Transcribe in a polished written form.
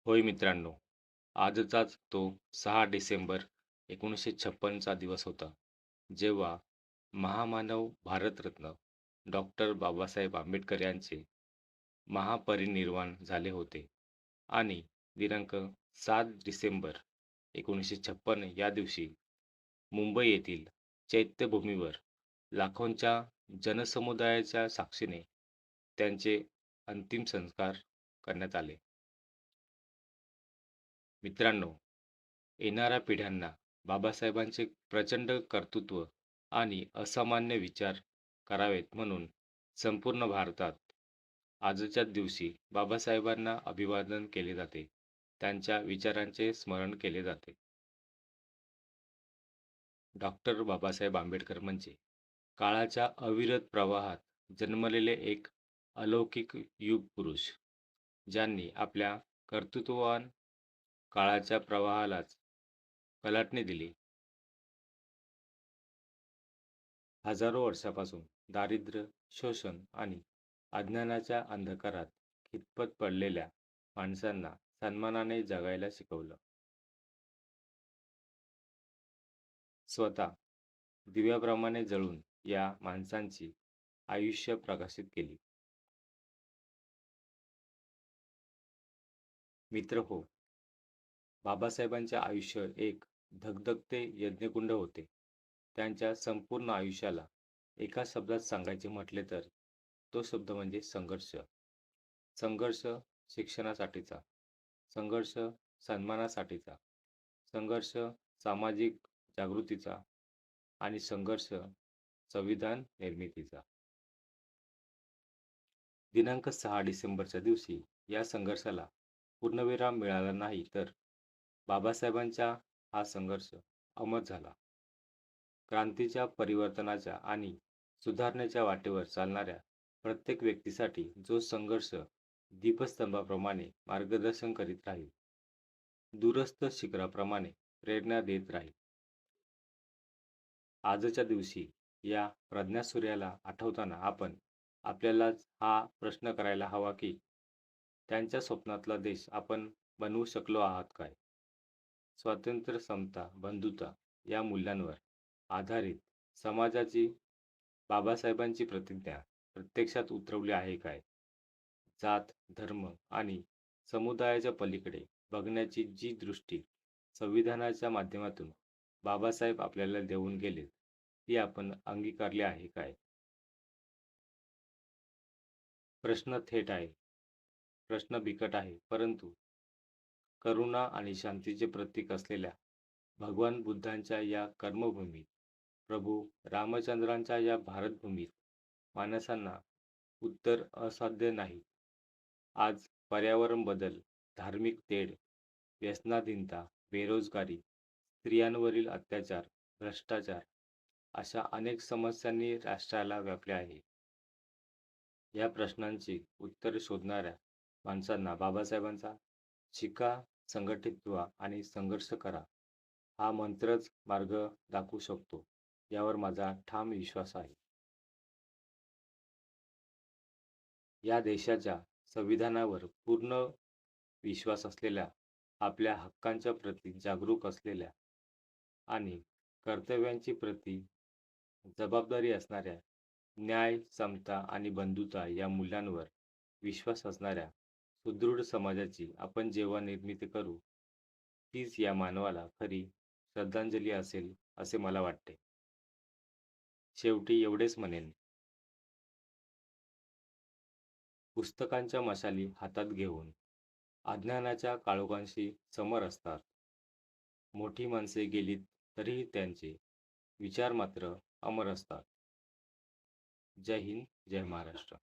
होय मित्रांनो, आजचाच तो 6 डिसेंबर 1956 चा दिवस होता, जेव्हा महामानव भारतरत्न डॉक्टर बाबासाहेब आंबेडकर यांचे महापरिनिर्वाण झाले होते आणि दिनांक 7 डिसेंबर 1956 या दिवशी मुंबई येथील चैत्यभूमीवर लाखोंच्या जनसमुदायाच्या साक्षीने त्यांचे अंतिम संस्कार करण्यात आले. मित्रांनो, येणाऱ्या पिढ्यांना बाबासाहेबांचे प्रचंड कर्तृत्व आणि असामान्य विचार करावेत म्हणून संपूर्ण भारतात आजच्या दिवशी बाबासाहेबांना अभिवादन केले जाते. त्यांच्या विचारांचे स्मरण केले जाते. डॉक्टर बाबासाहेब आंबेडकर म्हणजे काळाच्या अविरत प्रवाहात जन्मलेले एक अलौकिक युग पुरुष, ज्यांनी आपल्या कर्तृत्ववान काळाच्या प्रवाहालाच कलाटणी दिली. हजारो वर्षापासून दारिद्र्य, शोषण आणि अज्ञानाच्या अंधकारात खितपत पडलेल्या माणसांना सन्मानाने जगायला शिकवलं. स्वतः दिव्याप्रमाणे जळून या माणसांची आयुष्य प्रकाशित केली. मित्र हो, बाबासाहेबांचे आयुष्य एक धगधगते यज्ञकुंड होते. त्यांच्या संपूर्ण आयुष्याला एका शब्दात सांगायचे म्हटले तर तो शब्द म्हणजे संघर्ष. संघर्ष शिक्षणासाठीचा, संघर्ष सन्मानासाठीचा, संघर्ष सामाजिक जागृतीचा आणि संघर्ष संविधान निर्मितीचा. दिनांक 6 डिसेंबरच्या दिवशी या संघर्षाला पूर्णविराम मिळाला नाही तर बाबासाहेबांचा हा संघर्ष अमर झाला. क्रांतीच्या, परिवर्तनाच्या आणि सुधारणेच्या वाटेवर चालणाऱ्या प्रत्येक व्यक्तीसाठी जो संघर्ष दीपस्तंभाप्रमाणे मार्गदर्शन करीत राहील, दूरस्थ शिखराप्रमाणे प्रेरणा देत राहील. आजच्या दिवशी या प्रज्ञासूर्याला आठवताना आपण आपल्यालाच हा प्रश्न करायला हवा की त्यांच्या स्वप्नातला देश आपण बनवू शकलो आहात काय? स्वातंत्र्य, समता, बंधुता या मूल्यांवर आधारित समाजाची बाबासाहेबांची प्रतिज्ञा प्रत्यक्षात उतरवली आहे काय? जात, धर्म आणि समुदायाच्या पलीकडे बघण्याची जी दृष्टी संविधानाच्या माध्यमातून बाबासाहेब आपल्याला देऊन गेलेत, ती आपण अंगीकारली आहे काय? प्रश्न थेट आहे, प्रश्न बिकट आहे, परंतु करुणा आणि शांतीचे प्रतीक असलेल्या भगवान बुद्धांच्या या कर्मभूमीत, प्रभू रामचंद्रांच्या या भारतभूमीत माणसांना उत्तर असाध्य नाही. आज पर्यावरण बदल, धार्मिक तेढ, व्यसनाधीनता, बेरोजगारी, स्त्रियांवरील अत्याचार, भ्रष्टाचार अशा अनेक समस्यांनी राष्ट्राला व्यापले आहे. या प्रश्नांची उत्तरे शोधणाऱ्या माणसांना बाबासाहेबांचा शिका, संघटित व्हा आणि संघर्ष करा हा मंत्रच मार्ग दाखवू शकतो, यावर माझा ठाम विश्वास आहे. या देशाच्या संविधानावर पूर्ण विश्वास असलेल्या, आपल्या हक्कांच्या प्रती जागरूक असलेल्या आणि कर्तव्यांची प्रती जबाबदारी असणाऱ्या, न्याय, समता आणि बंधुता या मूल्यांवर विश्वास असणाऱ्या सुदृढ समाजाची आपण जेव्हा निर्मिती करू, तीच या मानवाला खरी श्रद्धांजली असेल असे मला वाटते. शेवटी एवढेच म्हणेन, पुस्तकांच्या मशाली हातात घेऊन अज्ञानाच्या काळोखाशी समर असतात. मोठी माणसे गेलीत तरीही त्यांचे विचार मात्र अमर असतात. जय हिंद, जय महाराष्ट्र.